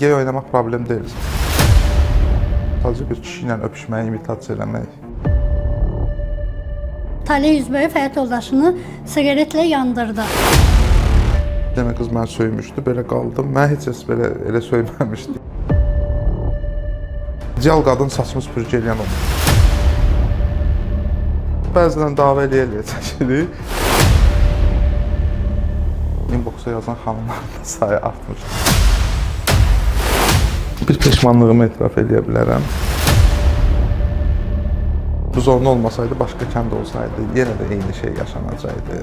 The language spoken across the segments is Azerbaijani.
Gay oynamaq problem deyil. Sadəcə bir kişi ilə öpüşməyi imitasiya eləmək. Talih Yüzbayev həyat yoldaşını siqaretlə yandırdı. Demə qız məni söymüşdü, belə qaldım. Mən heç kəs belə elə söyməmişdi. İdeal qadın saçımı süpürgə eləyən oldu. Bəzən dava eləyə çəkirik. Inboxa yazan xanımların sayı artmış. Bir peşmanlığımı etiraf edə bilərəm. Bu zorunlu olmasaydı, başqa kənd olsaydı, yenə də eyni şey yaşanacaqdı.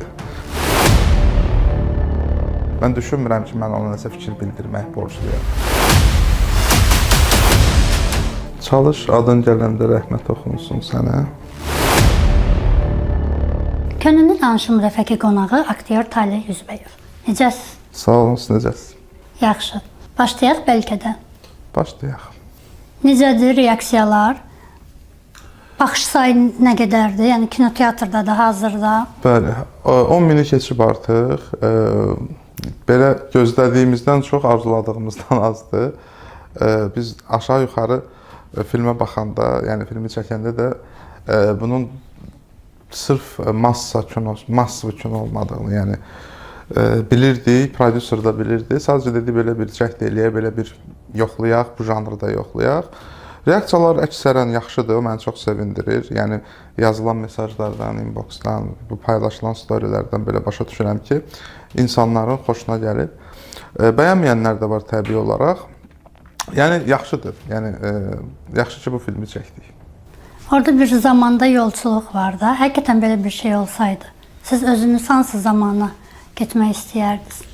Mən düşünmürəm ki, mən ona nəsə fikir bildirmək borcluyam. Çalış, adın gələndə rəhmət oxunsun sənə. Könüllü danışım rəfəqi qonağı aktyor Talih Yüzbayev. Necəsiz? Sağ olun, necəsiz? Yaxşı. Başlayaq bəlkə də. Başlayaq. Necədir reaksiyalar? Baxış sayı nə qədərdir? Yəni kinoteatrda da hazırda. Bəli, 10 mini keçib artıq. Belə gözlədiyimizdən çox arzuladığımızdan azdır. Biz aşağı-yuxarı filmə baxanda, yəni filmi çəkəndə də bunun sırf massiv kino olmadığını, yəni bilirdik, prodüser də bilirdi. Sadəcə dedi belə bir cəhd eləyək, belə bir yoxlayaq, bu janrda yoxlayaq. Reaksiyalar əksərən yaxşıdır, o məni çox sevindirir. Yəni yazılan mesajlardan, inboxdan, bu paylaşılan storylərdən belə başa düşürəm ki, insanların xoşuna gəlib. Bəyənməyənlər də var təbii olaraq. Yəni yaxşıdır. Yəni yaxşı ki, bu filmi çəkdik. Orada bir zamanda yolçuluq var da. Həqiqətən belə bir şey olsaydı, siz özünüz hansı zamana getmək istəyərdiniz?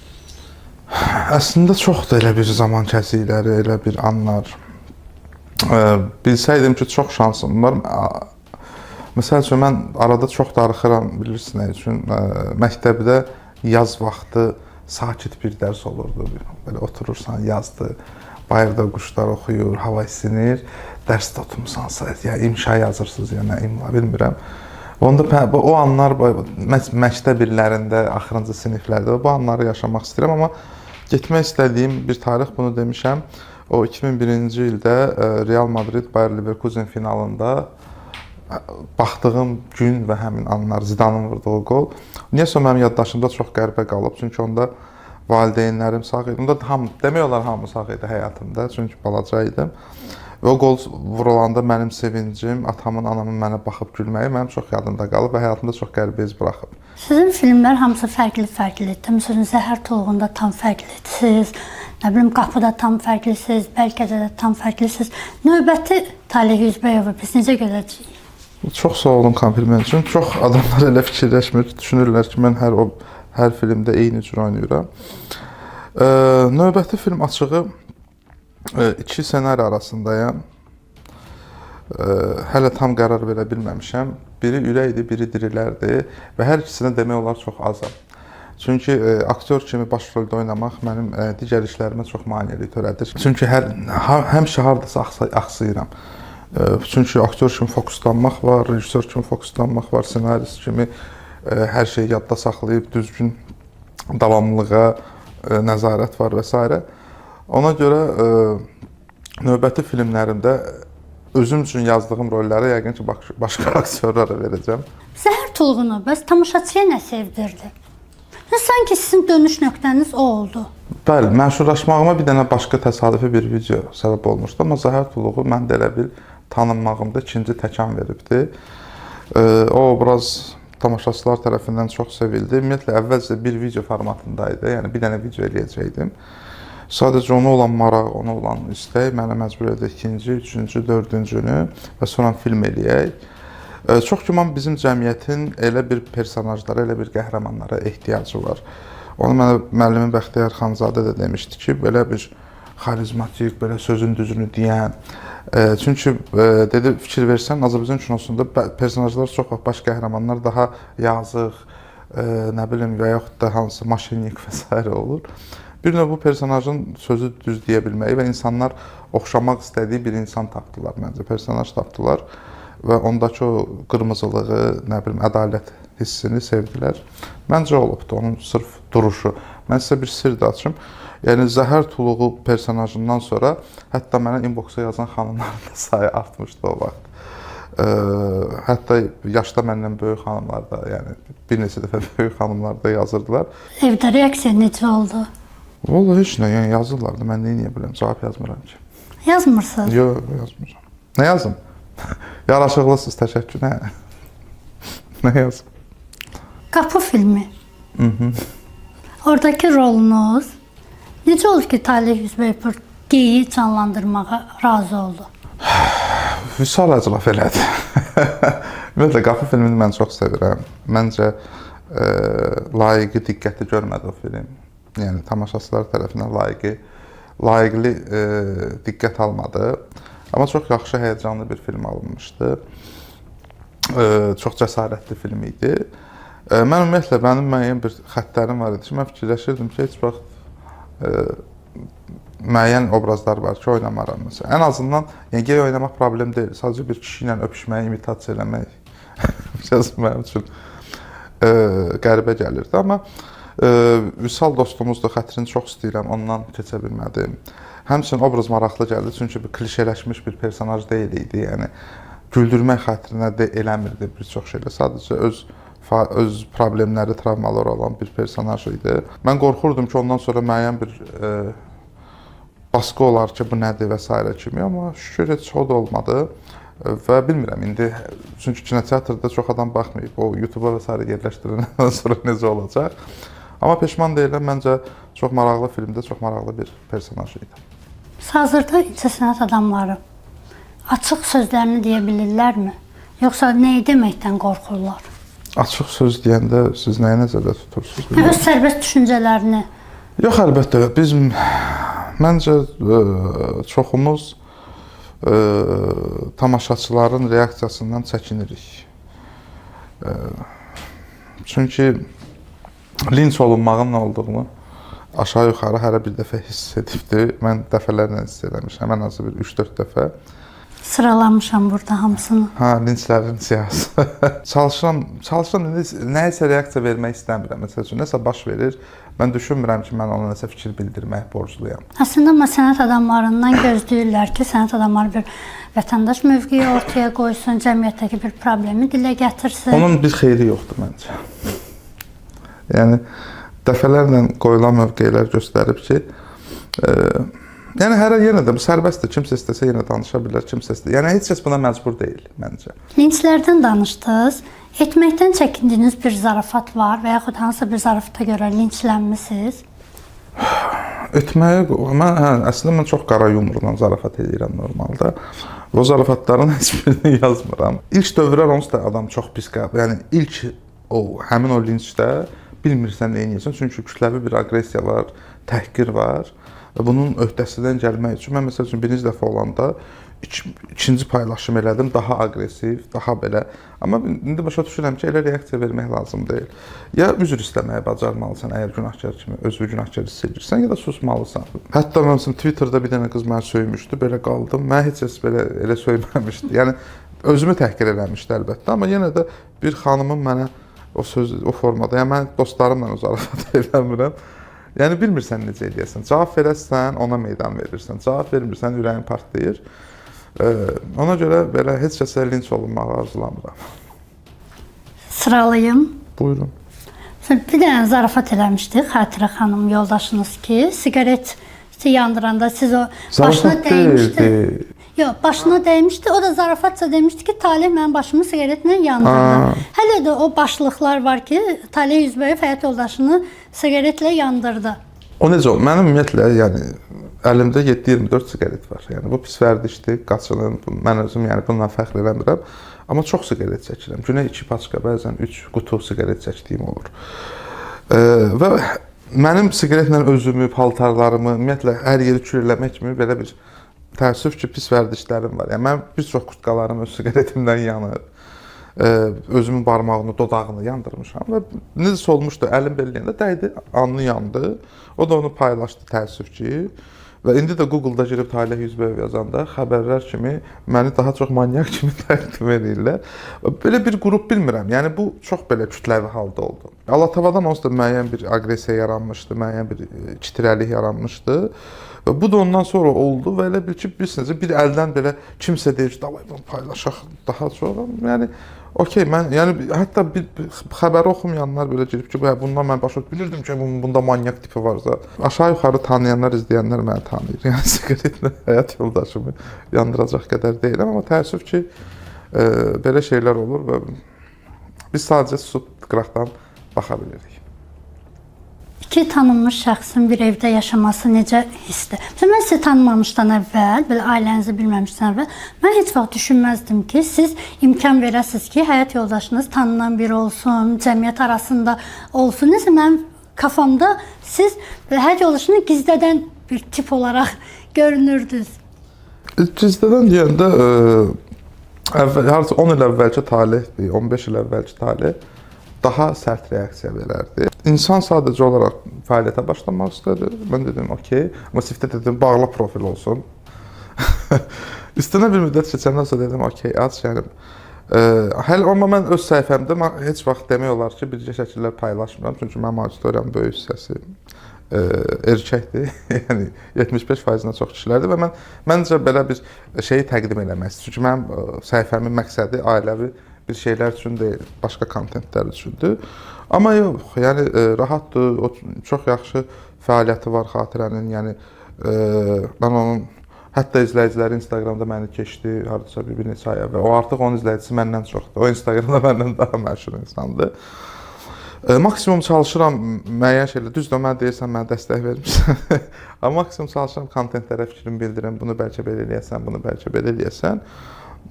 Əslində çoxdur elə bir zaman kəsikləri, elə bir anlar. Bilsəydim ki, çox şansım var. Məsəl üçün, mən arada çox darıxıram, bilirsiniz nə üçün. Məktəbdə yaz vaxtı sakit bir dərs olurdu. Belə oturursan, yazdı, bayırda quşlar oxuyur, hava isinir, dərsdə oturmuşsansa, ya imşa yazırsınız, ya nə imla, bilmirəm. Onda o anlar məktəb illərində, axırıncı siniflərdə bu anları yaşamaq istəyirəm, amma getmək istədiyim bir tarix, bunu demişəm. O 2001-ci ildə Real Madrid Bayer Leverkusen finalında baxdığım gün və həmin anlar, Zidanın vurduğu qol. Niyəsə mənim yaddaşımda çox qəribə qalıb, çünki onda valideynlərim sağ idi. Onda demək olar hamı sağ idi həyatımda, çünki balaca idim. Və o qol vurulanda mənim sevincim, atamın, anamın mənə baxıb gülməyi mənim çox yadımda qalıb və həyatımda çox qəribə iz buraxıb. Sizin filmlər hamısı fərqli-fərqlidir. Məsələn, Zəhər Tulğunda tam fərqlisiniz, nə bilim, Qapıda tam fərqlisiniz, Bəlkədə də tam fərqlisiniz. Növbəti Talih Yüzbayevi biz necə görəcəyik? Çox sağ olun kompliment üçün. Çox adamlar elə fikirləşmir, düşünürlər ki, mən hər filmdə eyni cür oynayıram. Növbəti film açığı iki ssenari arasındayam. Hələ tam qərar verə bilməmişəm. Biri ürəkdir, biri dirilərdir və hər ikisinə demək olar çox azam. Çünki aktyor kimi baş rolda oynamaq mənim digər işlərimə çox maneəlik törədir. Çünki həmişə hardasa axsayıram. Çünki aktyor kimi fokuslanmaq var, rejissor kimi fokuslanmaq var, senarist kimi hər şeyi yadda saxlayıb düzgün davamlılığa nəzarət var və s. Ona görə növbəti filmlərimdə özüm üçün yazdığım rolləri yəqin ki, başqa aktyorlara verəcəm. Zəhər Tulğunu bəs tamaşaçıya nə sevdirdi? Sanki sizin dönüş nöqtəniz o oldu. Bəli, məşhurlaşmağıma bir dənə başqa təsadüfi bir video səbəb olmuşdu, amma Zəhər Tulğu mən də elə bil tanınmağımda ikinci təkan veribdi. O obraz tamaşaçılar tərəfindən çox sevildi. Ümumiyyətlə, əvvəlcə bir video formatındaydı, yəni bir dənə video eləyəcəkdim. Sadəcə ona olan maraq, ona olan istək mənə məcbur edir ikinci, üçüncü, dördüncünü və sonra film eləyək. Çox güman bizim cəmiyyətin elə bir personajlara, elə bir qəhrəmanlara ehtiyacı var. Onu mənə müəllimim Bəxtiyar Xanzadə də demişdi ki, belə bir xarizmatik, belə sözün düzünü deyən. Çünki dedi, fikir versən, Azərbaycan kinosunda personajlar çox vaxt, baş qəhrəmanlar daha yazıq, nə bilim, və yaxud da hansı maşinlik və s. olur. Bir növ bu personajın sözü düz deyə bilməyi və insanlar oxşamaq istədiyi bir insan tapdılar, məncə, personaj tapdılar. Və ondakı o qırmızılığı, nə bilim, ədalət hissini sevdilər. Məncə olubdu, onun sırf duruşu. Mən sizə bir sir də açım. Yəni Zəhər Tuluğu personajından sonra hətta mənə inboxa yazan xanımların da sayı artmışdı o vaxt. Hətta yaşda məndən böyük xanımlar da, yəni bir neçə dəfə böyük xanımlar da yazırdılar. Evdə reaksiya necə oldu? Vallahi heç nə, yəni yazırlardı. Mən nə edə bilərəm? Cavab yazmıram ki. Yazmırsınız? Yox, yazmıram. Nə yazım? Yaraşıqlısınız, təşəkkür. Nə yazım? Qapı filmi. Oradakı rolunuz necə oldu ki, Talih Üzbəyov geyi canlandırmağa razı oldu? Vüsal əclaf elədi. Ümumiyyətlə, Qapı filmini mən çox sevirəm. Məncə, layiqi diqqəti görmədi o film. Yəni, tamaşaçılar tərəfindən layiqli diqqət almadı. Amma çox yaxşı, həyəcanlı bir film alınmışdı. Çox cəsarətli film idi. Mən ümumiyyətlə, mənim müəyyən bir xəttlərim var idi ki, mən fikirləşirdim ki, heç vaxt müəyyən obrazlar var ki, oynamaram məsələn. Ən azından, yəni gey oynamaq problem deyil. Sadəcə bir kişi ilə öpüşməyi imitasiya eləmək biraz mənim üçün qəribə gəlirdi. Amma Vüsal dostumuzdur, xətrini çox istəyirəm, ondan keçə bilmədim. Həmçinin obraz maraqlı gəldi, çünki bir klişələşmiş bir personaj deyil idi. Yəni, güldürmək xətrinə də eləmirdi bir çox şeylə. Sadəcə öz problemləri, travmaları olan bir personaj idi. Mən qorxurdum ki, ondan sonra müəyyən bir baskı olar ki, bu nədir və s. kimi, amma şükür heç o da olmadı və bilmirəm indi, çünki kinoteatrda çox adam baxmayıb, o YouTube-a və s. yerləşdirəndən sonra necə olacaq. Amma peşman deyiləm, məncə çox maraqlı filmdə, çox maraqlı bir personaj idi. Hazırda incəsənət adamları açıq sözlərini deyə bilirlərmi? Yoxsa nəyi deməkdən qorxurlar? Açıq söz deyəndə siz nəyə nəzərdə tutursunuz? Öz sərbəst düşüncələrini. Yox, əlbəttə, biz məncə çoxumuz tamaşaçıların reaksiyasından çəkinirik. Çünki linç olunmağın nə olduğunu aşağı-yuxarı hərə bir dəfə hiss edibdir. Mən dəfələrlə hiss eləmişəm, ən azı bir 3-4 dəfə. Sıralamışam burada hamısını. Linçlərin siyasi. Çalışıram nəyisə reaksiya vermək istəmirəm. Məsəl üçün, nəsə baş verir, mən düşünmürəm ki, mən ona nəsə fikir bildirmək borcluyam. Əslində, sənət adamlarından gözləyirlər ki, sənət adamları bir vətəndaş mövqeyi ortaya qoysun, cəmiyyətdəki bir problemi dilə gətirsin. Onun bir xeyri yoxdur, məncə. Yəni, dəfələrlə qoyulan mövqeylər göstərib ki, yəni hərə yenə də sərbəstdir, kimsə istəsə yenə danışa bilər, kimsə istəsə. Yəni heç kəs buna məcbur deyil məncə. Linçlərdən danışdınız. Etməkdən çəkindiyiniz bir zarafat var və yaxud hansısa bir zarafata görə linçlənmisiniz? Əslində mən çox qara yumruqla zarafat edirəm normalda. O zarafatların heç birini yazmıram. İlk dövrlər onsuz da adam çox pis qəbul. Yəni ilk həmin o linçdə bilmirsən nə edəcəksən, çünki kütləvi bir aqressiya var, təhqir var. Bunun öhdəsindən gəlmək üçün mən məsəl üçün birinci dəfə olanda ikinci paylaşım elədim, daha aqressiv, daha belə. Amma indi başa düşürəm ki, elə reaksiya vermək lazım deyil. Ya üzr istəməyə bacarmalısan, əgər günahkar kimi özünü günahkar hiss edirsən, ya da susmalısan. Hətta mən Twitterda bir dənə qız məni söymüşdü, belə qaldım. Mən heç kəs belə elə söyməmişdi. Yəni özümü təhqir eləmişdi əlbəttə, amma yenə də bir xanımın mənə o formada, yəni mən dostlarımla o zarafat eləmirəm. Yəni bilmirsən necə edəsən. Cavab verəsən, ona meydan verirsən. Cavab vermirsən, ürəyin partlayır. Ona görə belə heç kəsə linç olunmağı arzulamıram. Sıralayım. Buyurun. Bir dənə zarafat eləmişdik Xatirə xanım yoldaşınız ki, siqaret yandıranda siz o başına dəymişdi. Yox, başına dəymişdi. O da zarafatca demişdi ki, Talih mənim başımı siqaretlə yandırdı. Hələ də o başlıqlar var ki, Talih Üzbəyov həyat yoldaşını siqaretlə yandırdı. O necə oldu? Mənim ümumiyyətlə, yəni əlimdə 7-24 siqaret var. Yəni bu pis vərdişdir, qaçılın. Mən özüm yəni bununla fəxr eləmirəm. Amma çox siqaret çəkirəm. Günə 2 paçka, bəzən 3 qutu siqaret çəkdiyim olur. Və mənim siqaretlə özümü, paltarlarımı, ümumiyyətlə hər yeri kül eləmək kimi belə bir təəssüf ki, pis vərdişlərim var. Yəni mən bir çox qurtqalarım öz siqaretimdən yanır. Özümün barmağını, dodağını yandırmışam və necəsə olmuşdu, əlim beləyəndə dəydi, anlı yandı. O da onu paylaşdı təəssüf ki. Və indi də Google-da girib Talih Üzbəyov yazanda xəbərlər kimi məni daha çox manyak kimi təqdim edirlər. Belə bir qrup bilmirəm. Yəni bu çox belə kütləvi halda oldu. Alatavadan onsuz da müəyyən bir aqressiya yaranmışdı, müəyyən bir kitrəlik yaranmışdı. Və bu da ondan sonra oldu və elə bil ki, bilirsiniz, bir əldən belə kimsə deyir ki, davay bunu paylaşaq daha çox. Yəni okey, mən yəni hətta bir xəbəri oxumayanlar belə girib ki, bundan mən başa bilirdim ki, bunda manyak tipi varsa. Aşağı yuxarı tanıyanlar, izləyənlər məni tanıyır. Yəni siqaretlə həyat yoldaşımı yandıracaq qədər deyiləm, amma təəssüf ki, belə şeylər olur və biz sadəcə susub qıraqdan baxa bilirik. İki tanınmış şəxsin bir evdə yaşaması necə hissdir? Mən sizi tanımamışdan əvvəl, belə ailənizi bilməmişdən əvvəl, mən heç vaxt düşünməzdim ki, siz imkan verəsiniz ki, həyat yoldaşınız tanınan biri olsun, cəmiyyət arasında olsun. Nəsə mənim kafamda siz həyat yoldaşını gizlədən bir tip olaraq görünürdünüz. Gizlədən deyəndə, harca 10 il əvvəlki talih, 15 il əvvəlki talih daha sərt reaksiya verərdi. İnsan sadəcə olaraq fəaliyyətə başlamaq istədi. Mən dedim, okey. Amma siftə dedim, bağlı profil olsun. Üstünə bir müddət keçəndən sonra dedim, okey, aç gəlim. Amma mən öz səhifəmdə heç vaxt demək olar ki, bircə şəkillər paylaşmıram. Çünki mənim auditoriyam böyük hissəsi erkəkdir. Yəni 75%-dən çox kişilərdir və məncə belə bir şeyi təqdim eləmək istəyirəm. Çünki mənim səhifəmin məqsədi ailəvi bir şeylər üçün deyil, başqa kontentlər üçündür. Amma yox, yəni rahatdır, çox yaxşı fəaliyyəti var Xatirənin. Yəni mən onun hətta izləyiciləri Instagramda məni keçdi, hardasa bir neçə ay əvvəl. O artıq onun izləyicisi məndən çoxdur. O Instagramda məndən daha məşhur insandır. Maksimum çalışıram müəyyən şeylər. Düzdür, mən deyirsən, mənə dəstək vermirsən. Amma maksimum çalışıram kontentlərə fikrimi bildirim. Bunu bəlkə belə eləyəsən, bunu bəlkə belə eləyəsən.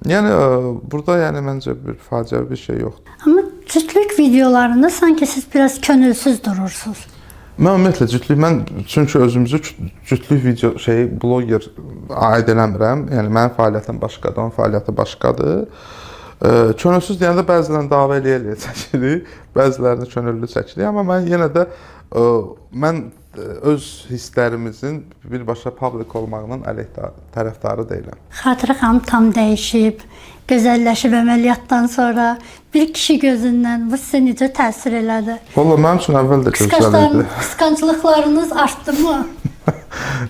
Yəni burada yəni məncə bir faciəvi bir şey yoxdur. Amma cütlük videolarında sanki siz biraz könülsüz durursunuz. Mən ümumiyyətlə cütlük, mən çünki özümüzü cütlük video bloger aid eləmirəm. Yəni mənim fəaliyyətim başqadır, onun fəaliyyəti başqadır. Könülsüz deyəndə bəzilərini dava eləyə çəkirik, bəzilərini könüllü çəkirik. Amma mən yenə də mən öz hisslərimizin birbaşa publik olmağının tərəfdarı deyiləm. Xatirə xanım tam dəyişib, gözəlləşib əməliyyatdan sonra bir kişi gözündən bu sizə necə təsir elədi? Valla mənim üçün əvvəl də gözəl idi. Qısqanclıqlarınız artdı mı?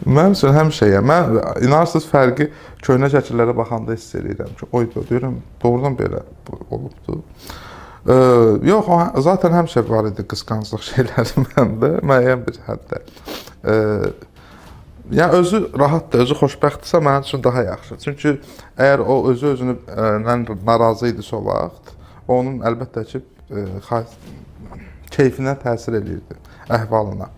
Mənim üçün həmişə, mən inanırsınız fərqi köhnə şəkillərə baxanda hiss edirəm ki, oydu, deyirəm, doğrudan belə olubdu. Yox, zaten həmişə var idi qısqanclıq şeyləri məndə, müəyyən bir həddə. Yəni özü rahatdır, özü xoşbəxtdirsə mənim üçün daha yaxşı. Çünki əgər o özünü narazı idisə o vaxt, onun əlbəttə ki, keyfinə təsir edirdi, əhvalına.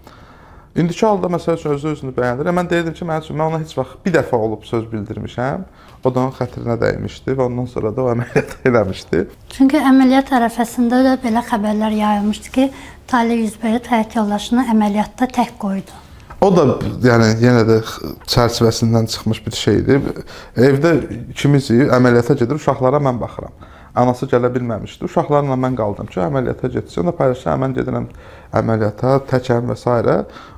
İndiki halda məsəl üçün özünü bəyəndir. Mən deyirdim ki, mən ona heç vaxt bir dəfə olub söz bildirmişəm. O da onun xətrinə dəymişdi və ondan sonra da o əməliyyat eləmişdi. Çünki əməliyyat ərəfəsində də belə xəbərlər yayılmışdı ki, Talih Yüzbəyət həyat yoldaşını əməliyyatda tək qoydu. O da yəni yenə də çərçivəsindən çıxmış bir şeydir. Evdə ikimizi əməliyyata gedir, uşaqlara mən baxıram. Anası gələ bilməmişdi. Uşaqlarla mən qaldım ki, əməliyyata getsin. Onda paylaşıram, mən gedirəm əməliyyata, təkəm və s.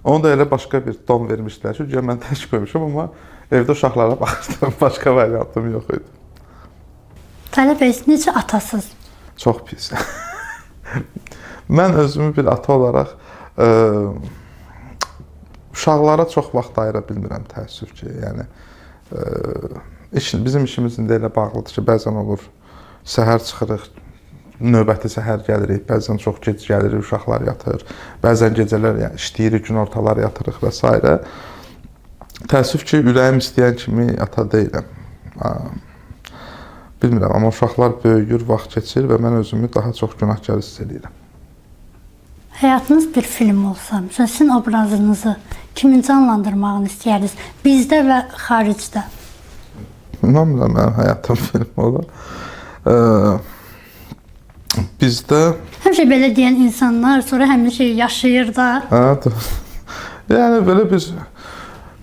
Onu da elə başqa bir don vermişdilər ki, mən tək qoymuşum, amma evdə uşaqlara baxırdım. Başqa variantım yox idi. Talih bəy, necə atasız? Çox pis. Mən özümü bir ata olaraq uşaqlara çox vaxt ayıra bilmirəm, təəssüf ki. Yəni, bizim işimizin də elə bağlıdır ki, bəzən olur, səhər çıxırıq, növbəti səhər gəlirik, bəzən çox gec gəlirik, uşaqlar yatır, bəzən gecələr işləyirik, gün ortalar yatırıq və s. Təəssüf ki, ürəyim istəyən kimi ata deyiləm. Bilmirəm, amma uşaqlar böyüyür, vaxt keçir və mən özümü daha çox günahkar hiss edirəm. Həyatınız bir film olsa, sizin obrazınızı kimin canlandırmağını istəyərdiniz? Bizdə və xaricdə? İnanmıram, mənim həyatım film olur. Bizdə... Həmişə belə deyən insanlar sonra həmin şeyi yaşayır da. Yəni, belə bir...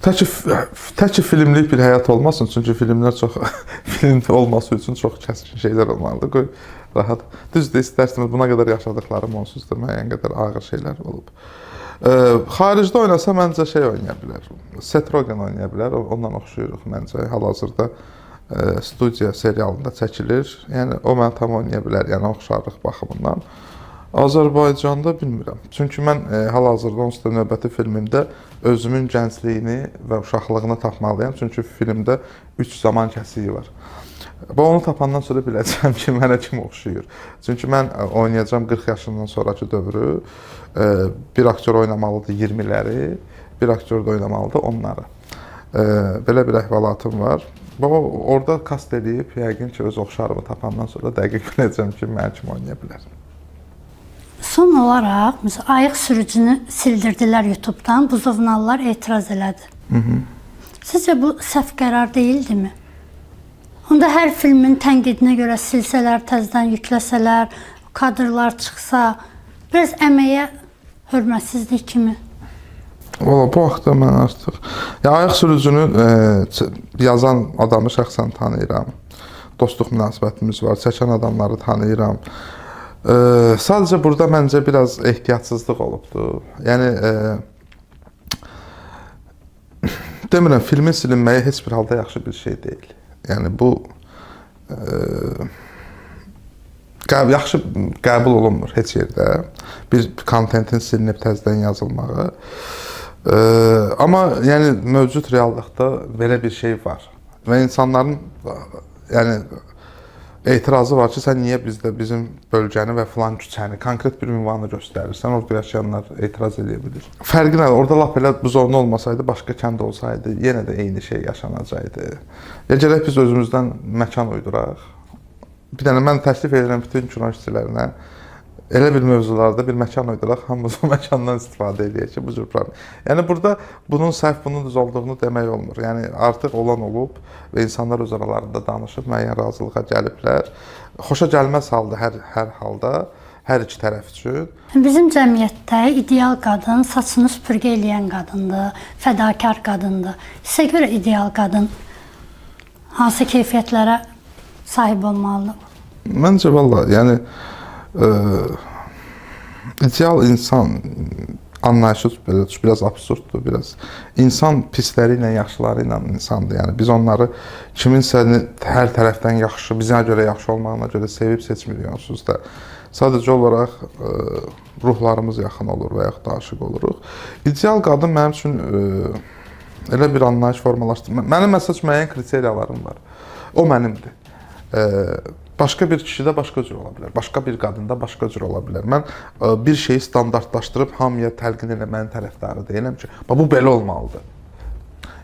Tək ki filmlik bir həyat olmasın, çünki filmlər çox... film olması üçün çox kəskin şeylər olmalıdır. Qoy, rahat. Düzdür, istərsiniz, buna qədər yaşadıqlarım onsuzdur, müəyyən qədər ağır şeylər olub. Xaricdə oynasa, məncə şey oynaya bilər. Seth Rogen oynaya bilər, ondan oxşuyuruq məncə. Hal-hazırda studiya serialında çəkilir. Yəni, o mənə tam oynaya bilər, yəni oxşarlıq baxımından. Azərbaycanda bilmirəm. Çünki mən hal-hazırda onsuz da növbəti filmimdə özümün gəncliyini və uşaqlığını tapmalıyam. Çünki filmdə 3 zaman kəsiyi var. Və onu tapandan sonra biləcəm ki, mənə kim oxşuyur. Çünki mən oynayacağam 40 yaşından sonraki dövrü. Bir aktyor oynamalıdır 20'ləri, bir aktyor da oynamalıdır onları. Belə bir əhvalatım var. Və orada kast edib, yəqin ki, öz oxşarımı tapandan sonra dəqiq biləcəm ki, mənə kim oynaya bilər. Son olaraq, məsələn, ayıq sürücünü sildirdilər YouTube-dan, bu jurnallar etiraz elədi. Sizcə bu səhv qərar deyildimi? Onda hər filmin tənqidinə görə silsələr, təzədən yükləsələr, kadrlar çıxsa, biraz əməyə hörmətsizlik kimi. Valla bu haqda mən artıq ayıq sürücünü yazan adamı şəxsən tanıyıram. Dostluq münasibətimiz var, çəkən adamları tanıyıram. Sadəcə burada məncə biraz ehtiyatsızlıq olubdur. Yəni demirəm, filmin silinməyi heç bir halda yaxşı bir şey deyil. Yəni bu yaxşı qəbul olunmur heç yerdə. Bir kontentin silinib təzədən yazılmağı. Amma yəni mövcud reallıqda belə bir şey var. Və insanların yəni etirazı var ki, sən niyə bizdə bizim bölgəni və filan küçəni, konkret bir ünvanı göstərirsən, orada yaşayanlar etiraz edə bilir. Fərqi nədir? Orada lap elə bu zona olmasaydı, başqa kənd olsaydı, yenə də eyni şey yaşanacaqdı. Gələk biz özümüzdən məkan uyduraq. Bir dənə mən təklif edirəm bütün kino işçilərinə, elə bir mövzularda bir məkan uyduraq, hamımız o məkandan istifadə edək ki, bu cür problem. Yəni burada bunun səhv, bunun düz olduğunu demək olmur. Yəni artıq olan olub və insanlar öz aralarında danışıb müəyyən razılığa gəliblər. Xoşa gəlməz halda hər halda hər iki tərəf üçün. Bizim cəmiyyətdə ideal qadın saçını süpürgə eləyən qadındır, fədakar qadındır. Sizə görə ideal qadın hansı keyfiyyətlərə sahib olmalıdır? Məncə valla, yəni ideal insan anlayışı biraz absurddur, biraz. İnsan pisləri ilə, yaxşıları ilə insandır. Yəni biz onları kiminsə hər tərəfdən yaxşı, bizə görə yaxşı olmağına görə sevib seçmirik onsuz da. Sadəcə olaraq ruhlarımız yaxın olur və yaxud da aşıq oluruq. İdeal qadın mənim üçün elə bir anlayış formalaşdı. Mənim məsəl müəyyən kriteriyalarım var. O mənimdir. Başqa bir kişidə başqa cür ola bilər. Başqa bir qadında başqa cür ola bilər. Mən bir şeyi standartlaşdırıb hamıya təlqin eləməyin tərəfdarı deyiləm ki, bu belə olmalıdır.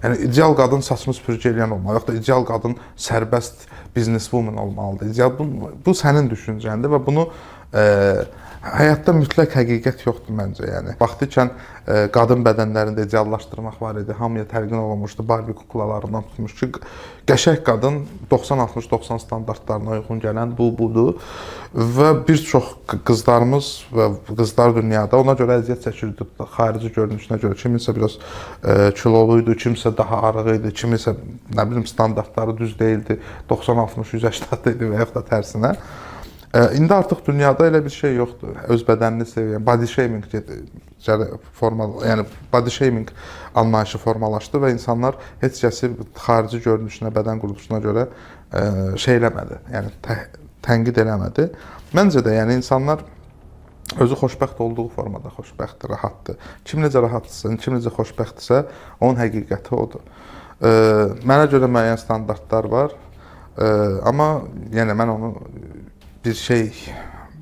Yəni ideal qadın saçını süpürgə eləyən olmalı, yoxsa ideal qadın sərbəst businesswoman olmalıdır. İdeal bu sənin düşüncəndir və bunu həyatda mütləq həqiqət yoxdur məncə, yəni. Vaxtikən qadın bədənlərində ideallaşdırmaq var idi, hamıya təlqin olunmuşdu, Barbie kuklalarından tutmuş ki, qəşəng qadın 90-60-90 standartlarına uyğun gələn budur və bir çox qızlarımız və qızlar dünyada ona görə əziyyət çəkirdi, xarici görünüşünə görə. Kiminsə biraz kiloluydu, kimsə daha arıq idi, kiminsə nə bilim standartları düz deyildi, 90-60-180 idi və yaxud da tərsinə. İndi artıq dünyada elə bir şey yoxdur. Öz bədənini sevən, body shaming yəni body shaming anlayışı formalaşdı və insanlar heç kəsi xarici görünüşünə, bədən quruluşuna görə şey eləmədi, yəni tənqid eləmədi. Məncə də yəni insanlar özü xoşbəxt olduğu formada xoşbəxtdir, rahatdır. Kim necə rahatdırsa, kim necə xoşbəxtdirsə, onun həqiqəti odur. Mənə görə müəyyən standartlar var, amma yəni mən onu bir şey,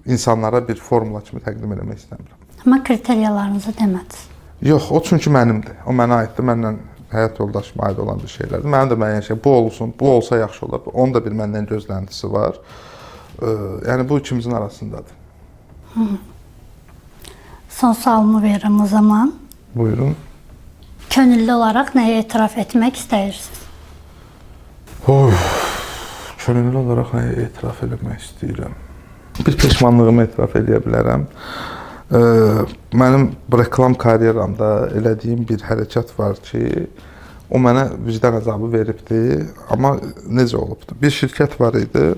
insanlara bir formula kimi təqdim eləmək istəmirəm. Amma kriteriyalarınızı demədiniz. Yox, o çünki mənimdir. O mənə aiddir, mənlə həyat yoldaşıma aid olan bir şeylərdir. Mənim də müəyyən şey, bu olsun, bu olsa yaxşı olar. Onun da bir məndən gözləntisi var. Yəni bu ikimizin arasındadır. Son sualımı verirəm o zaman. Buyurun. Könüllü olaraq nəyə etiraf etmək istəyirsiniz? Könüllü olaraq nəyə etiraf eləmək istəyirəm? Bir peşmanlığımı etiraf edə bilərəm. Mənim reklam karyeramda elədiyim bir hərəkət var ki, o mənə vicdan əzabı veribdi. Amma necə olubdu? Bir şirkət var idi,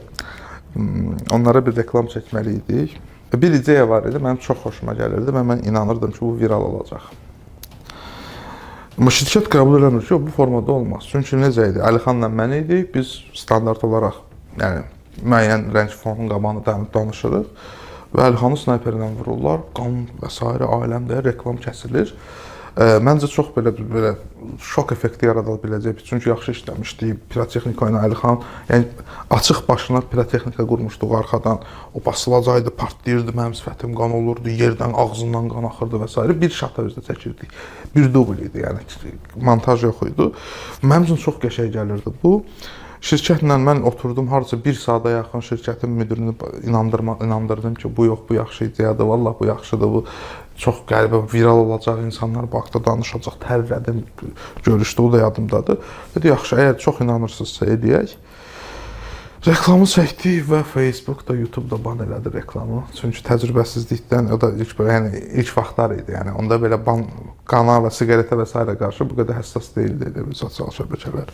onlara bir reklam çəkməli idik. Bir ideya var idi, mənim çox xoşuma gəlirdi və mən inanırdım ki, bu viral olacaq. Amma şirkət qəbul eləmir ki, bu formada olmaz. Çünki necə idi? Əlixanla mən idik, biz standart olaraq, yəni müəyyən rəng fonun qabağında danışırıq. və Əlixanı snayperlə vururlar. Qan və s. aləmdə reklam kəsilir. Məncə çox belə şok effekti yarada biləcək. Çünki yaxşı işləmişdi. Pirotexnika ilə Əlixan, yəni açıq başına pirotexnika qurmuşduq arxadan. O basılacaqdı, partlayırdı, mənim sifətim qan olurdu, yerdən, ağzından qan axırdı və s. Bir şata özdə çəkirdik. Bir dubl idi, yəni montaj yox idi. Mənim üçün çox qəşəng gəlirdi bu. Şirkətlə mən oturdum, harca bir saata yaxın şirkətin müdirini inandırdım ki, bu yox, bu yaxşı ideyadır, vallah bu yaxşıdır, bu çox qəribə, viral olacaq, insanlar baxdı, danışacaq, tərlədim, görüşdü, o da yadımdadır. Dedi, yaxşı, əgər çox inanırsınızsa edək. Reklamı çəkdik və Facebookda, YouTube'da ban elədi reklamı. Çünki təcrübəsizlikdən, o da ilk vaxtlar idi, yəni onda belə qana və siqaretə və s. qarşı bu qədər həssas deyildi sosial şəbəkələr.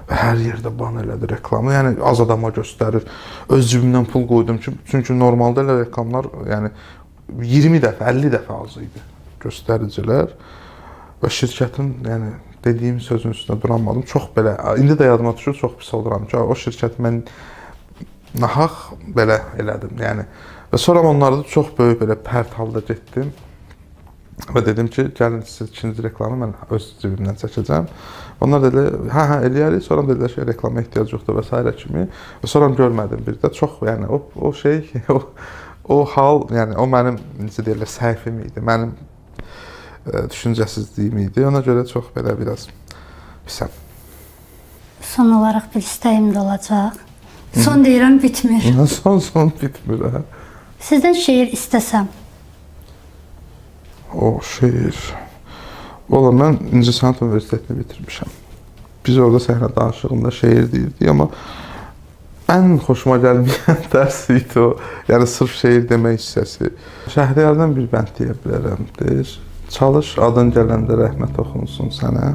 Və hər yerdə ban elədi reklamı, yəni az adama göstərir. Öz cibimdən pul qoydum ki, çünki normalda elə reklamlar, yəni 20 dəfə, 50 dəfə az idi göstəricilər və şirkətin, yəni dediyim sözün üstündə duranmadım. Çox belə, indi də yadıma düşür, çox pis oluram ki, o şirkəti mən nahaq belə elədim, yəni. Və sonra onlarda çox böyük belə pərt halda getdim və dedim ki, gəlin siz ikinci reklamı mən öz cibimdən çəkəcəm. Onlar dedilər, hə, eləyərik, sonra dedilər ki, reklama ehtiyac yoxdur və s. kimi. Və sonra görmədim bir də, çox, yəni o şey, o hal, yəni o mənim, necə deyirlər, səhvim idi, mənim düşüncəsizliyim idi. Ona görə çox belə biraz pisəm. Son olaraq bir istəyim də olacaq. Son deyirəm, bitmir. Son bitmir, hə. Sizdən şeir istəsəm. O şeir. Valla mən İncəsənət Universitetini bitirmişəm. Biz orada səhnə danışığında şeir deyirdik, amma ən xoşuma gəlməyən dərs idi o. Yəni sırf şeir demək hissəsi. Şəhriyardan bir bənd deyə bilərəm. Deyir, çalış adın gələndə rəhmət oxunsun sənə.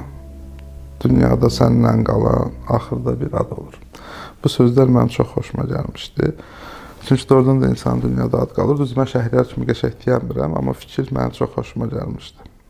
Dünyada səndən qalan axırda bir ad olur. Bu sözlər mənim çox xoşuma gəlmişdi. Çünki doğrudan da insanın dünyada ad qalır. Düz mən Şəhriyar kimi qəşəng deyəmirəm, amma fikir mənim çox xoşuma gəlmişdi.